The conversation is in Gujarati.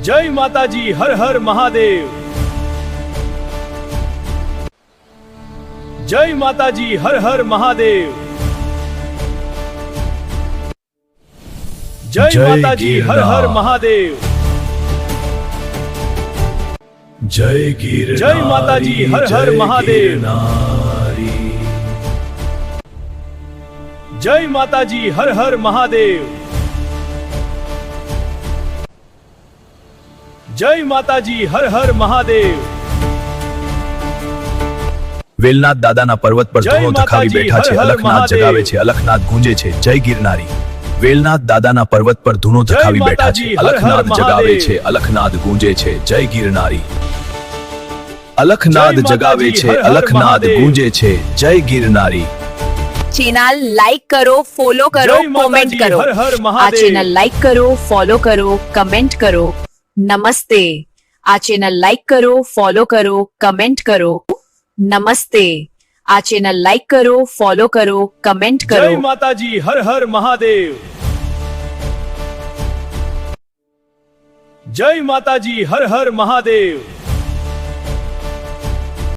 જય માતાજી, હર હર મહાદેવ। જય માતાજી, હર હર મહાદેવ। જય માતાજી, હર હર મહાદેવ। જય ગિરનારી, જય માતાજી, હર હર મહાદેવ। જય માતાજી, હર હર મહાદેવ। જય માતાજી, હર હર મહાદેવ। વેલનાથ દાદાના પર્વત પર જય ધૂણો ધખાવી માતાજી, બેઠા છે, હર હર અલખનાથ મહાદેવ। જગાવે છે, અલખનાથ ગૂંજે છે, જય ગિરનારી। વેલનાથ દાદાના પર્વત પર ધૂણો જય ધખાવી બેઠા માતાજી, છે, હર હર અલખનાથ જગાવે મહાદેવ। છે, અલખનાથ ગૂંજે છે, જય ગિરનારી। અલખનાથ જય જગાવે માતાજી, છે, હર હર અલખનાથ મહાદેવ। ગૂંજે છે, જય ગિરનારી। चैनल लाइक करो, फॉलो करो, जय कमेंट माताजी, करो। हर हर आ महादेव। चैनल लाइक करो, फॉलो करो, कमेंट करो। नमस्ते। आ चैनल लाइक करो, फॉलो करो, कमेंट करो। नमस्ते। आ चैनल लाइक करो, फॉलो करो, कमेंट जय करो। माताजी, हर हर महादेव। जय माताजी, हर हर महादेव।